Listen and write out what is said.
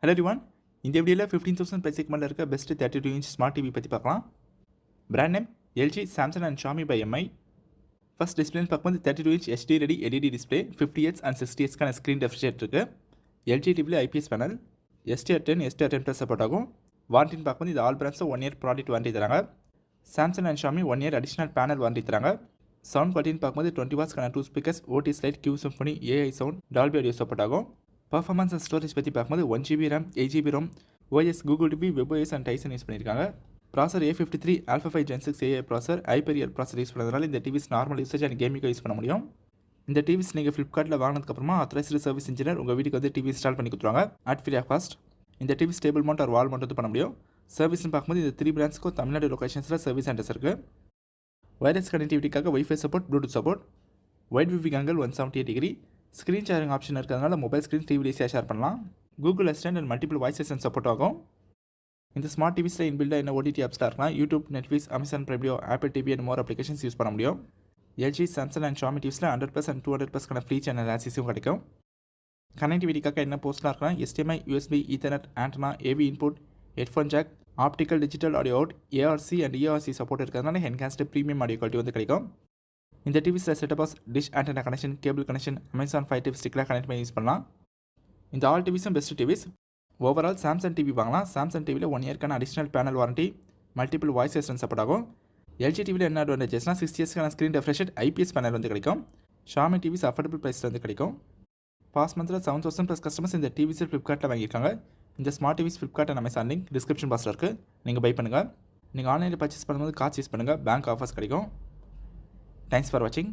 Hello everyone, இந்த வீடியோவில் 15,000 price segment இருக்க best 32-inch smart TV பற்றி பார்க்கலாம். Brand name LG, Samsung and Xiaomi by MI. First display பார்க்கும்போது 32-inch HD ready LED display, 50Hz and 60Hz கான screen refresh rate இருக்கு. LG டிவியில் IPS panel, STR10, STR10 Plus support ஆகும். வாரண்டின்னு பார்க்கும்போது இது all brands 1 year product warranty தராங்க. Samsung and Xiaomi 1 year additional panel warranty தராங்க. Sound quality பார்க்கும்போது 20 watts கான 2 speakers, OT slide, Q Symphony, AI sound, Dolby audio support ஆகும். Performance and storage பற்றி பார்க்கும்போது 1GB RAM, 8GB ROM, OS, Google TV, WebOS and Tizen use பண்ணியிருக்காங்க. ப்ராசர் A53 Alpha 5 Gen 6 AI processor, HyperEar processor use பண்ணுறதுனால இந்த TVs normal usage and கேமிங்காக use பண்ண முடியும். இந்த டிவிஸ் நீங்கள் ஃப்ளிப்கார்ட்டில் வாங்கினதுக்கப்புறமா ஆத்தரைஸ்டு சர்வீஸ் இன்ஜினியர் உங்கள் வீட்டுக்கு வந்து டிவி இன்ஸ்டால் பண்ணி கொடுத்துருவாங்க அட் ஃப்ரீ ஆஃப் காஸ்ட். இந்த டிவி ஸ்டேபிள் மவுண்ட் ஒரு வால் மவுண்ட் வந்து பண்ண முடியும். சர்வீஸ்னு பார்க்கும்போது இந்த 3 பிரான்ச்ஸ்க்கும் தமிழ்நாடு லொகேஷன்ஸில் சர்வீஸ் சென்டர்ஸ் இருக்குது. வைரஸ் கனெக்டிவிட்டிக்காக Wi-Fi support, Bluetooth support, wide viewing angle 178 degree, screen sharing option இருக்கிறதுனால மொபைல் ஸ்க்ரீன் டிவி ஈஸியாக ஷேர் பண்ணலாம். Google assistant and multiple voice assistant support ஆகும். இந்த ஸ்மார்ட் டிவிஸில் இன்பில்டாக என்ன ஓடிடி ஆப்ஸ்லாம் இருக்கலாம், YouTube, Netflix, Amazon Prime Video, Apple TV and more applications use பண்ண முடியும். எல்ஜி, சாம்சங் அண்ட் ஷாமி டிவிஸில் 100+ அண்ட் 200+ ஃப்ரீ சேனல் ஆக்சஸும் கிடைக்கும். கனெக்டிவிட்டிக்காக என்ன போஸ்ட்லாம் இருக்கலாம், HDMI, USB, Ethernet, antenna, AV input, headphone jack, optical digital audio out, ARC and ERC support இருக்கிறதுனால enhanced premium audio quality வந்து கிடைக்கும். இந்த டிவிஸில் setup box, dish antenna connection, cable connection, Amazon Fire TV ஸ்டிக்லாம் கனெக்ட் பண்ணி use பண்ணலாம். இந்த all டிவிஸும் best TVs. Overall Samsung TV வாங்கலாம். சாம்சங் டிவியில் 1 இயர்க்கான additional panel warranty, multiple voice assistant support ஆகும். எல்ஜி டிவியில் என்ன அட்வான்டேஜஸ்னால் 60Hzக்கான ஸ்க்ரீன் ரெஃப்ரெஷ் IPS பேனல் வந்து கிடைக்கும். ஷாமி டிவிஸ் அஃபோர்டபுள் ப்ரைஸில் வந்து கிடைக்கும். பாஸ்ட் மந்தில் 7,000+ கஸ்டமர்ஸ் இந்த டிவிஸில் ஃப்ளிப்கார்ட்டில் வாங்கியிருக்காங்க. இந்த smart TVS Flipkart and Amazon link description பாக்ஸில் இருக்குது, நீங்கள் பை பண்ணுங்கள். நீங்கள் ஆன்லைனில் பர்ச்சேஸ் பண்ணும்போது கார்ட்ஸ் யூஸ் பண்ணுங்கள், பேங்க் ஆஃபர்ஸ் கிடைக்கும். Thanks for watching.